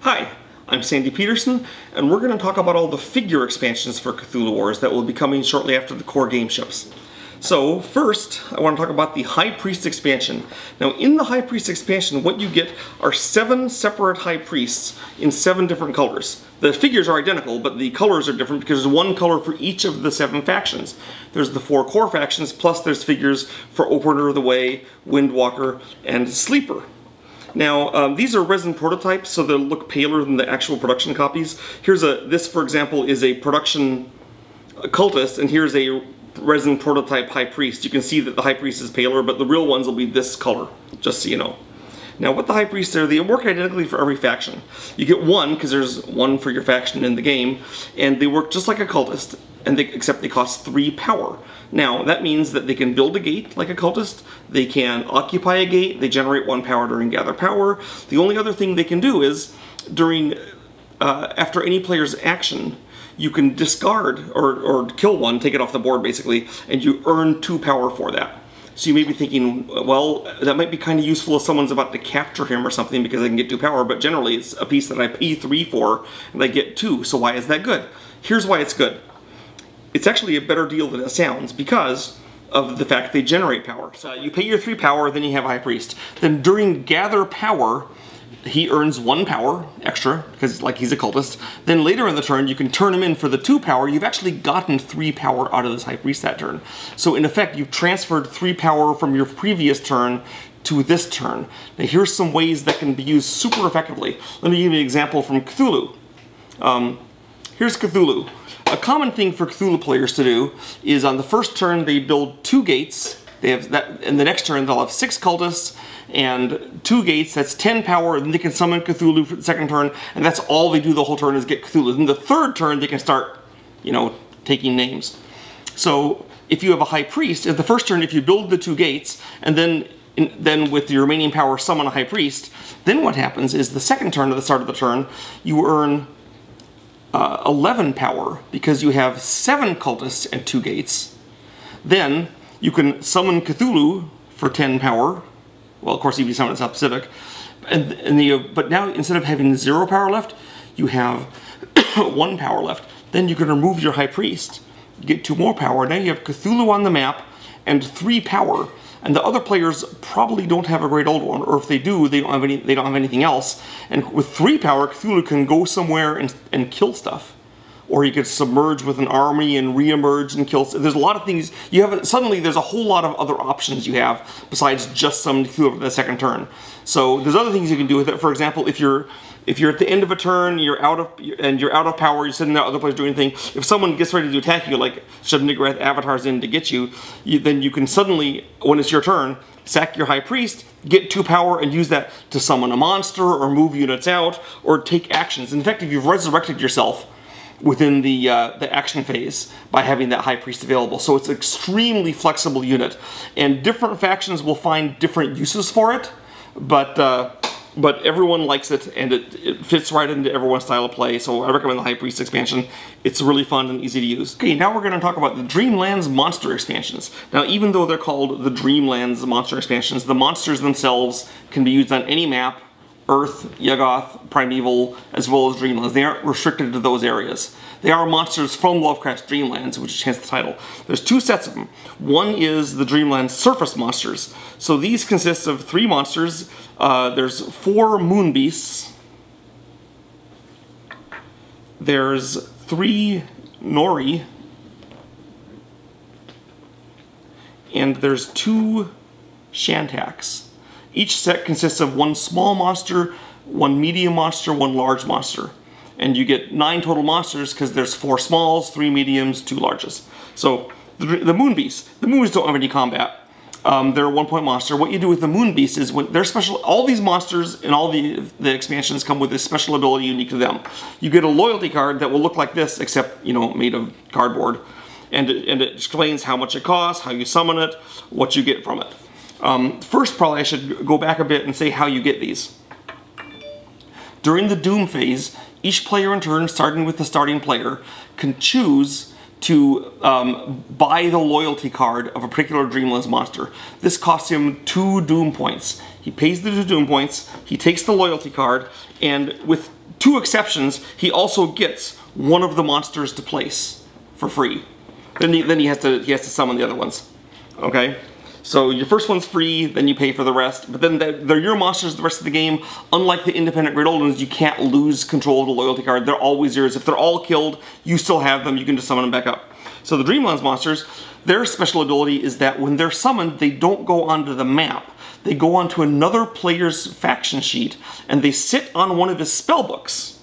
Hi, I'm Sandy Peterson, and we're going to talk about all the figure expansions for Cthulhu Wars that will be coming shortly after the core game ships. So first, I want to talk about the High Priest expansion. Now in the High Priest expansion, what you get are 7 separate High Priests in 7 different colors. The figures are identical, but the colors are different because there's one color for each of the 7 factions. There's the 4 core factions, plus there's figures for Opener of the Way, Windwalker, and Sleeper. Now, these are resin prototypes, so they'll look paler than the actual production copies. This, for example, is a production cultist, and here's a resin prototype High Priest. You can see that the High Priest is paler, but the real ones will be this color, just so you know. Now, what the High Priests are, they work identically for every faction. You get one, because there's one for your faction in the game, and they work just like a cultist, except they cost 3 power. Now, that means that they can build a gate like a cultist, they can occupy a gate, they generate 1 power during gather power. The only other thing they can do is, after any player's action, you can discard or kill one, take it off the board basically, and you earn 2 power for that. So you may be thinking, well, that might be kind of useful if someone's about to capture him or something because I can get 2 power, but generally it's a piece that I pay 3 for and I get 2, so why is that good? Here's why it's good. It's actually a better deal than it sounds because of the fact they generate power. So you pay your 3 power, then you have High Priest. Then during gather power, he earns 1 power extra, because he's a cultist. Then later in the turn, you can turn him in for the 2 power. You've actually gotten 3 power out of this High Priest that turn. So in effect, you've transferred 3 power from your previous turn to this turn. Now here's some ways that can be used super effectively. Let me give you an example from Cthulhu. Here's Cthulhu. A common thing for Cthulhu players to do is on the first turn they build 2 gates. They have that, and the next turn they'll have 6 cultists and 2 gates. That's 10 power, and then they can summon Cthulhu for the second turn, and that's all they do the whole turn is get Cthulhu. Then the third turn they can start, taking names. So if you have a High Priest, at the first turn if you build the 2 gates, and then with your remaining power summon a High Priest, then what happens is the second turn at the start of the turn, you earn 11 power because you have 7 cultists and 2 gates. Then you can summon Cthulhu for 10 power. Well, of course, he'd be summoned in South Pacific. But now, instead of having 0 power left, you have 1 power left. Then you can remove your High Priest, get 2 more power. Now you have Cthulhu on the map and 3 power. And the other players probably don't have a Great Old One, or if they do, they don't have anything else. And with 3 power, Cthulhu can go somewhere and kill stuff. Or he could submerge with an army and re-emerge and kill stuff. There's a lot of things. Suddenly there's a whole lot of other options you have besides just summoning Cthulhu for the second turn. So there's other things you can do with it. For example, if you're at the end of a turn, you're out of power, you're sitting there, other players doing anything. If someone gets ready to attack you, like shove Niggurath avatars in to get you, then you can suddenly, when it's your turn, sack your High Priest, get 2 power, and use that to summon a monster, or move units out, or take actions. In fact, if you've resurrected yourself within the action phase by having that High Priest available. So it's an extremely flexible unit. And different factions will find different uses for it, but everyone likes it, and it fits right into everyone's style of play, so I recommend the High Priest expansion. It's really fun and easy to use. Okay, now we're going to talk about the Dreamlands Monster expansions. Now, even though they're called the Dreamlands Monster expansions, the monsters themselves can be used on any map, Earth, Yuggoth, Primeval, as well as Dreamlands. They aren't restricted to those areas. They are monsters from Lovecraft's Dreamlands, which is hence the title. There's 2 sets of them. One is the Dreamlands Surface Monsters. So these consist of 3 monsters. There's 4 moon beasts. There's 3 Nori. And there's 2 Shantax. Each set consists of 1 small monster, 1 medium monster, 1 large monster. And you get 9 total monsters because there's 4 smalls, 3 mediums, 2 larges. So the moon beasts. The moons don't have any combat. They're a 1-point monster. What you do with the moon beasts is when they're special. All these monsters and all the expansions come with a special ability unique to them. You get a loyalty card that will look like this, except made of cardboard, and it explains how much it costs, how you summon it, what you get from it. First, probably I should go back a bit and say how you get these. During the Doom phase, each player in turn, starting with the starting player, can choose to buy the loyalty card of a particular Dreamlands monster. This costs him 2 Doom points. He pays the 2 Doom points, he takes the loyalty card, and with 2 exceptions, he also gets one of the monsters to place for free. Then he has to summon the other ones. Okay? So your first one's free, then you pay for the rest, but then they're your monsters the rest of the game. Unlike the independent Great Old Ones, you can't lose control of the loyalty card. They're always yours. If they're all killed, you still have them. You can just summon them back up. So the Dreamlands monsters, their special ability is that when they're summoned, they don't go onto the map. They go onto another player's faction sheet, and they sit on one of his spellbooks.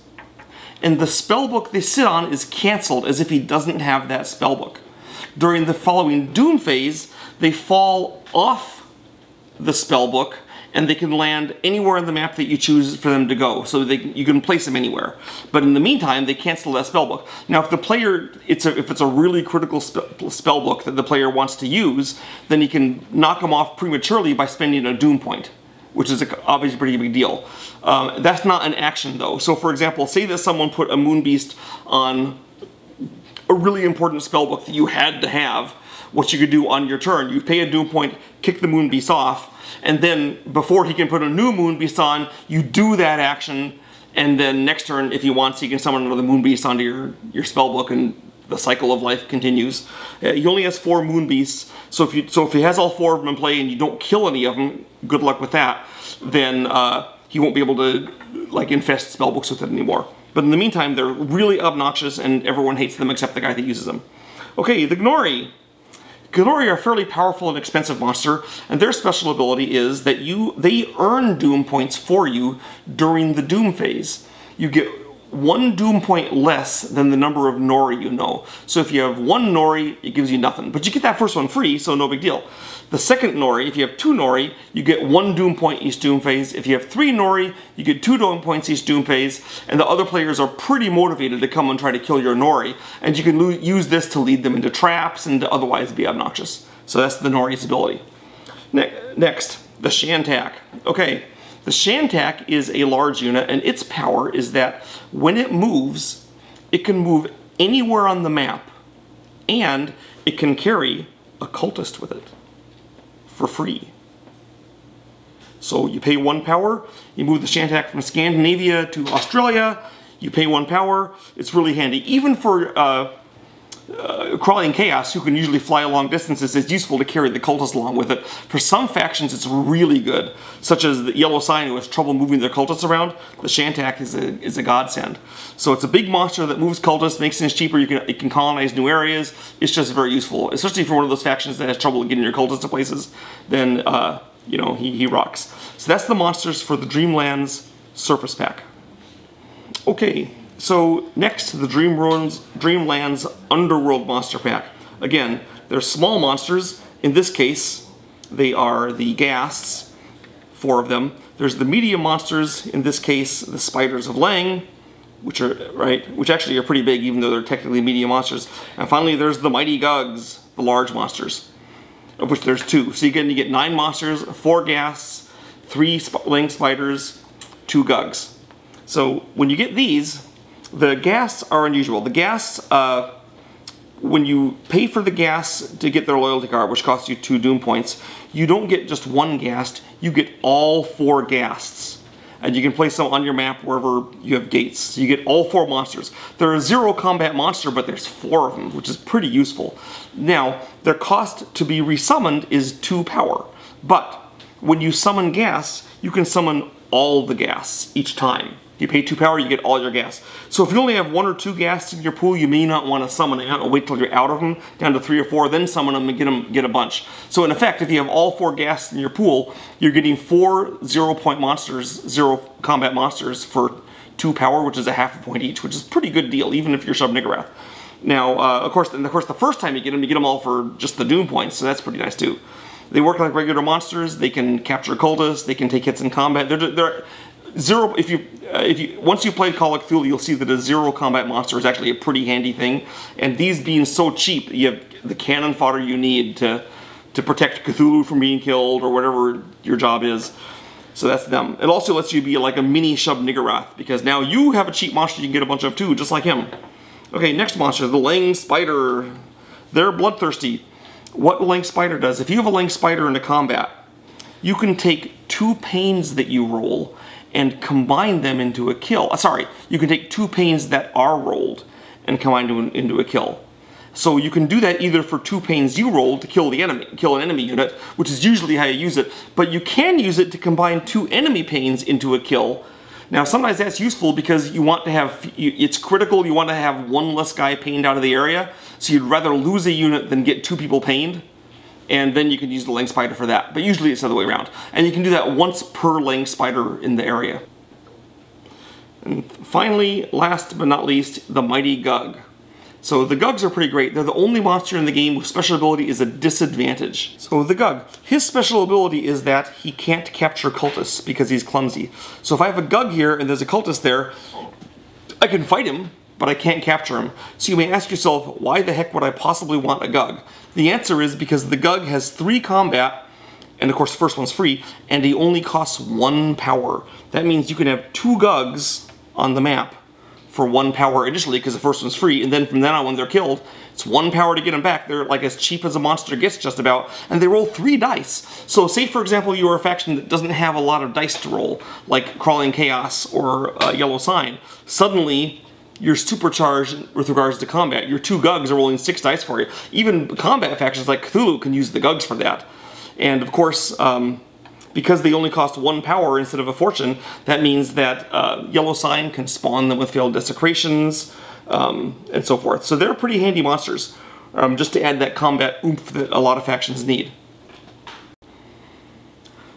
And the spellbook they sit on is cancelled as if he doesn't have that spellbook. During the following Doom phase, they fall off the spellbook and they can land anywhere on the map that you choose for them to go. So you can place them anywhere. But in the meantime, they cancel that spellbook. Now, if the player, if it's a really critical spellbook that the player wants to use, then he can knock them off prematurely by spending a Doom point, which is obviously a pretty big deal. That's not an action though. So for example, say that someone put a Moon Beast on a really important spellbook that you had to have. What you could do on your turn, you pay a Doom point, kick the Moon Beast off, and then before he can put a new Moon Beast on, you do that action, and then next turn, if he wants, he can summon another Moon Beast onto your spellbook, and the cycle of life continues. He only has 4 Moon Beasts, so if he has all 4 of them in play and you don't kill any of them, good luck with that, then he won't be able to like infest spellbooks with it anymore. But in the meantime, they're really obnoxious and everyone hates them except the guy that uses them. Okay, the Gnori. Gnori are a fairly powerful and expensive monster, and their special ability is that they earn Doom points for you during the Doom phase. You get 1 Doom point less than the number of Nori you know. So if you have 1 Nori, it gives you nothing. But you get that first one free, so no big deal. The second Nori, if you have 2 Nori, you get 1 Doom point each Doom phase. If you have 3 Nori, you get 2 Doom points each Doom phase. And the other players are pretty motivated to come and try to kill your Nori. And you can use this to lead them into traps and to otherwise be obnoxious. So that's the Nori's ability. Next, the Shantak. Okay. The Shantak is a large unit, and its power is that when it moves, it can move anywhere on the map, and it can carry a cultist with it for free. So you pay 1 power, you move the Shantak from Scandinavia to Australia, you pay 1 power, it's really handy. Even for Crawling Chaos, who can usually fly long distances, it's useful to carry the cultist along with it. For some factions, it's really good, such as the Yellow Sign, who has trouble moving their cultists around. The Shantak is a godsend. So it's a big monster that moves cultists, makes things cheaper. It can colonize new areas. It's just very useful, especially for one of those factions that has trouble getting your cultists to places. Then you know, he rocks. So that's the monsters for the Dreamlands Surface Pack. Okay. So next, the Dreamlands Underworld Monster Pack. Again, they're small monsters. In this case, they are the Ghasts, 4 of them. There's the medium monsters. In this case, the Spiders of Lang, which actually are pretty big, even though they're technically medium monsters. And finally, there's the Mighty Gugs, the large monsters, of which there's 2. So again, you get 9 monsters, 4 Ghasts, 3 Lang Spiders, 2 Gugs. So when you get these, the Ghasts are unusual. The Ghasts, when you pay for the Ghasts to get their loyalty card, which costs you 2 Doom points, you don't get just 1 Ghast, you get all 4 Ghasts. And you can place them on your map wherever you have gates. So you get all 4 monsters. They're a 0 combat monster, but there's 4 of them, which is pretty useful. Now, their cost to be resummoned is 2 power. But when you summon Ghasts, you can summon all the Ghasts each time. You pay 2 power, you get all your Ghasts. So if you only have 1 or 2 Ghasts in your pool, you may not want to summon it or wait till you're out of them, down to 3 or 4, then summon them and get a bunch. So in effect, if you have all 4 Ghasts in your pool, you're getting 4 0-point monsters, 0 combat monsters for 2 power, which is a half a point each, which is a pretty good deal, even if you're Shub-Niggurath. Now, of course, the first time you get them all for just the Doom points, so that's pretty nice too. They work like regular monsters. They can capture cultists. They can take hits in combat. They're 0. Once you've played Call of Cthulhu, you'll see that a 0 combat monster is actually a pretty handy thing. And these being so cheap, you have the cannon fodder you need to protect Cthulhu from being killed or whatever your job is. So that's them. It also lets you be like a mini Shub-Niggurath, because now you have a cheap monster you can get a bunch of too, just like him. Okay, next monster, the Lang Spider. They're bloodthirsty. What the Lang Spider does, if you have a Lang Spider into combat, you can take 2 pains that you roll and combine them into a kill. Sorry, you can take 2 pains that are rolled and combine them into a kill. So you can do that either for 2 pains you roll to kill the enemy, kill an enemy unit, which is usually how you use it, but you can use it to combine 2 enemy pains into a kill. Now sometimes that's useful because you want to have, it's critical, you want to have 1 less guy pained out of the area, so you'd rather lose a unit than get 2 people pained, and then you can use the Lang Spider for that, but usually it's the other way around. And you can do that once per Lang Spider in the area. And finally, last but not least, the Mighty Gug. So the Gugs are pretty great. They're the only monster in the game whose special ability is a disadvantage. So the Gug, his special ability is that he can't capture cultists because he's clumsy. So if I have a Gug here and there's a cultist there, I can fight him, but I can't capture him. So you may ask yourself, why the heck would I possibly want a Gug? The answer is because the Gug has 3 combat, and of course the first one's free, and he only costs 1 power. That means you can have 2 Gugs on the map for 1 power initially because the first one's free, and then from then on when they're killed, it's 1 power to get them back. They're like as cheap as a monster gets just about, and they roll 3 dice. So say for example you are a faction that doesn't have a lot of dice to roll, like Crawling Chaos or Yellow Sign. Suddenly you're supercharged with regards to combat. Your 2 Gugs are rolling 6 dice for you. Even combat factions like Cthulhu can use the Gugs for that. And of course, because they only cost 1 power instead of a fortune, that means that Yellow Sign can spawn them with failed desecrations, and so forth. So they're pretty handy monsters, just to add that combat oomph that a lot of factions need.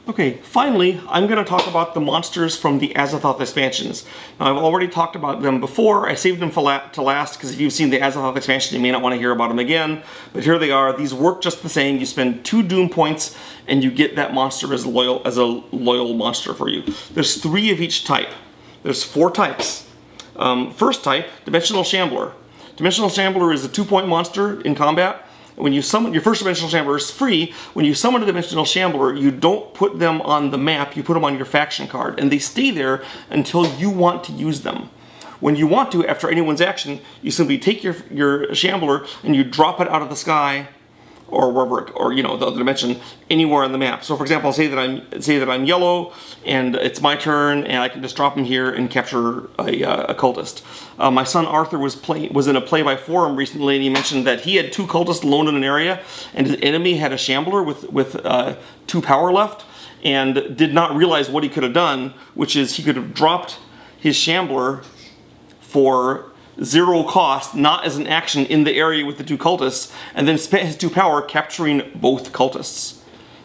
Okay, finally, I'm going to talk about the monsters from the Azathoth expansions. Now, I've already talked about them before. I saved them to last because if you've seen the Azathoth expansion, you may not want to hear about them again. But here they are. These work just the same. You spend 2 Doom points, and you get that monster as a loyal monster for you. There's 3 of each type. There's 4 types. First type, Dimensional Shambler. Dimensional Shambler is a 2-point monster in combat. When you summon, your first Dimensional Shambler is free. When you summon a Dimensional Shambler, you don't put them on the map, you put them on your faction card, and they stay there until you want to use them. When you want to, after anyone's action, you simply take your Shambler and you drop it out of the sky, or wherever, or you know, the other dimension, anywhere on the map. So for example, say that I'm yellow, and it's my turn, and I can just drop him here and capture a cultist. My son Arthur was in a play-by forum recently, and he mentioned that he had 2 cultists alone in an area, and his enemy had a Shambler with 2 power left, and did not realize what he could have done, which is he could have dropped his Shambler for 0 cost, not as an action in the area with the 2 cultists, and then spent his 2 power capturing both cultists,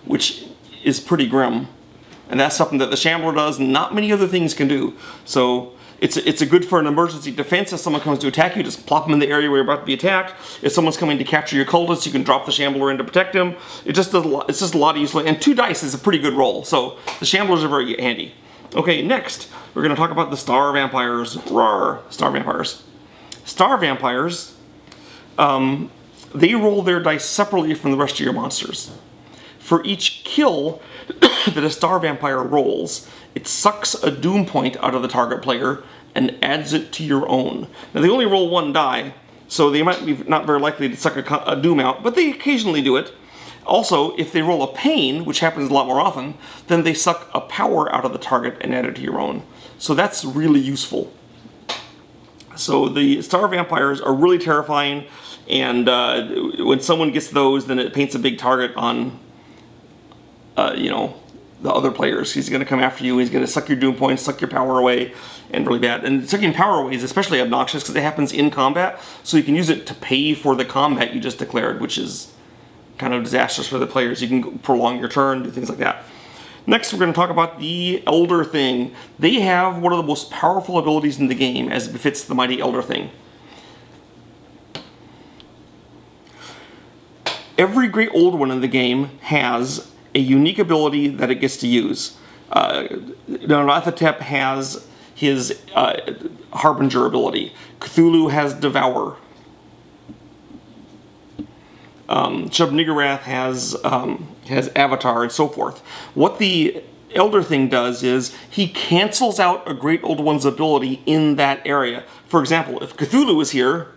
which is pretty grim. And that's something that the Shambler does, not many other things can do. So it's a good for an emergency defense. If someone comes to attack you, just plop them in the area where you're about to be attacked. If someone's coming to capture your cultist, you can drop the Shambler in to protect him. It just does a lot. It's just a lot of useful, and 2 dice is a pretty good roll. So the Shamblers are very handy. Okay, next we're going to talk about the Star Vampires. Rawr, Star Vampires. Star Vampires, they roll their dice separately from the rest of your monsters. For each kill that a Star Vampire rolls, it sucks a Doom point out of the target player and adds it to your own. Now they only roll 1 die, so they might be not very likely to suck a Doom out, but they occasionally do it. Also, if they roll a pain, which happens a lot more often, then they suck a power out of the target and add it to your own. So that's really useful. So the Star Vampires are really terrifying, and when someone gets those, then it paints a big target on, you know, the other players. He's going to come after you, he's going to suck your Doom points, suck your power away, and really bad. And sucking power away is especially obnoxious because it happens in combat, so you can use it to pay for the combat you just declared, which is kind of disastrous for the players. You can prolong your turn, do things like that. Next, we're going to talk about the Elder Thing. They have one of the most powerful abilities in the game, as befits the mighty Elder Thing. Every Great Old One in the game has a unique ability that it gets to use. Nyarlathotep has his Harbinger ability. Cthulhu has Devour. Shub-Niggurath has Avatar, and so forth. What the Elder Thing does is he cancels out a Great Old One's ability in that area. For example, if Cthulhu is here,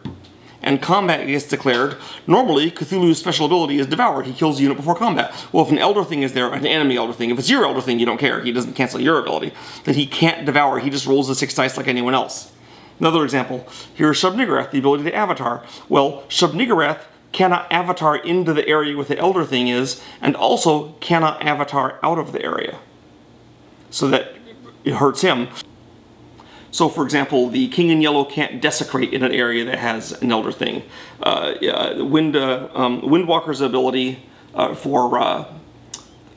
and combat gets declared, normally Cthulhu's special ability is Devour. He kills the unit before combat. Well, if an Elder Thing is there, an enemy Elder Thing, if it's your Elder Thing, you don't care. He doesn't cancel your ability. Then he can't Devour. He just rolls the 6 dice like anyone else. Another example, here's Shub-Niggurath, the ability to Avatar. Well, Shub-Niggurath cannot Avatar into the area where the Elder Thing is, and also cannot Avatar out of the area. So that it hurts him. So, for example, the King in Yellow can't Desecrate in an area that has an Elder Thing. Windwalker's ability for Ron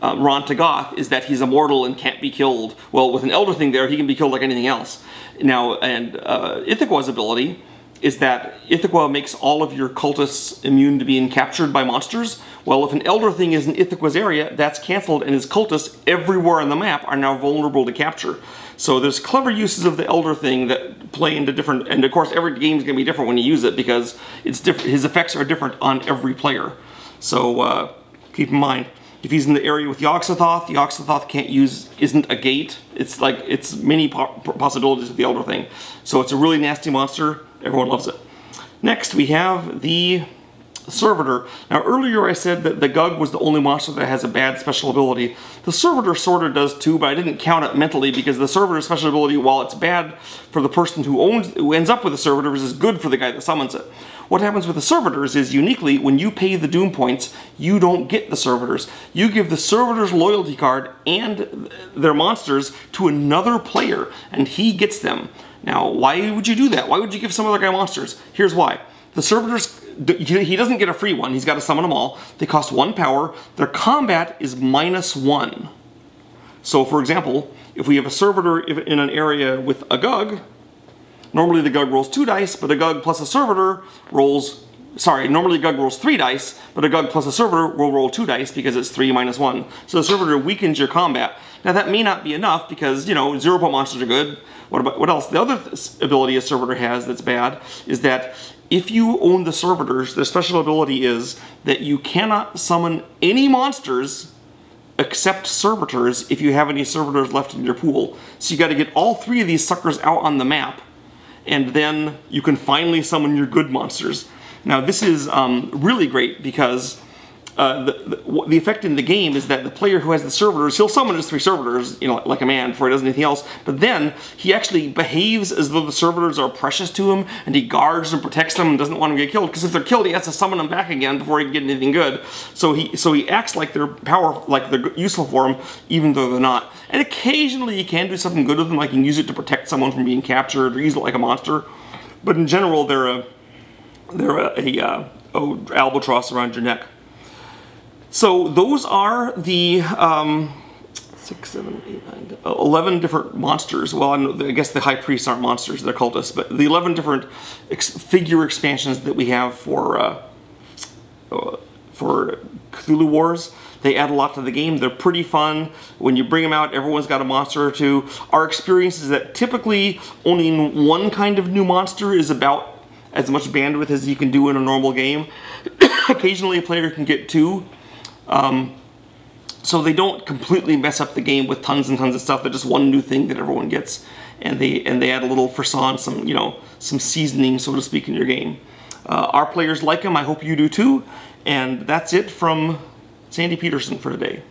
Tagoth is that he's immortal and can't be killed. Well, with an Elder Thing there, he can be killed like anything else. Now, and Ithaqua's ability is that Ithaqa makes all of your cultists immune to being captured by monsters. Well, if an Elder Thing is in Ithaqua's area, that's cancelled, and his cultists everywhere on the map are now vulnerable to capture. So there's clever uses of the Elder Thing that play into different, and of course every game is going to be different when you use it because it's different. His effects are different on every player. So keep in mind, if he's in the area with Yogg-Sothoth can't use, isn't a gate. It's like, it's many possibilities with the Elder Thing. So it's a really nasty monster. Everyone loves it. Next, we have the Servitor. Now, earlier I said that the Gug was the only monster that has a bad special ability. The Servitor sort of does too, but I didn't count it mentally because the Servitor's special ability, while it's bad for the person who ends up with the Servitor, is good for the guy that summons it. What happens with the Servitors is, uniquely, when you pay the Doom points, you don't get the Servitors. You give the Servitor's loyalty card and their monsters to another player, and he gets them. Now, why would you do that? Why would you give some other guy monsters? Here's why. The Servitors, he doesn't get a free one. He's got to summon them all. They cost 1 power. Their combat is -1. So, for example, if we have a Servitor in an area with a Gug, normally the Gug rolls 2 dice, but a Gug plus a Servitor rolls... Sorry, normally a Gug rolls 3 dice, but a Gug plus a Servitor will roll 2 dice because it's 3 minus 1. So the Servitor weakens your combat. Now that may not be enough because, you know, 0-point monsters are good. What else? The other ability a Servitor has that's bad is that if you own the Servitors, their special ability is that you cannot summon any monsters except Servitors if you have any Servitors left in your pool. So you got to get all 3 of these suckers out on the map, and then you can finally summon your good monsters. Now this is really great because the effect in the game is that the player who has the Servitors, he'll summon his 3 Servitors, you know, like a man before he does anything else, but then he actually behaves as though the Servitors are precious to him, and he guards and protects them and doesn't want them to get killed, because if they're killed he has to summon them back again before he can get anything good. So he acts like they're useful for him, even though they're not. And occasionally you can do something good with them, like you can use it to protect someone from being captured, or use it like a monster. But in general, they're a albatross around your neck. So those are the 11 different monsters. Well, I guess the High Priests aren't monsters, they're cultists, but the 11 different figure expansions that we have for Cthulhu Wars. They add a lot to the game. They're pretty fun. When you bring them out, everyone's got a monster or 2. Our experience is that typically owning one kind of new monster is about as much bandwidth as you can do in a normal game. Occasionally a player can get 2. So they don't completely mess up the game with tons and tons of stuff. They're just one new thing that everyone gets, and they add a little frisson, some seasoning, so to speak, in your game. Our players like them. I hope you do too. And that's it from Sandy Peterson for today.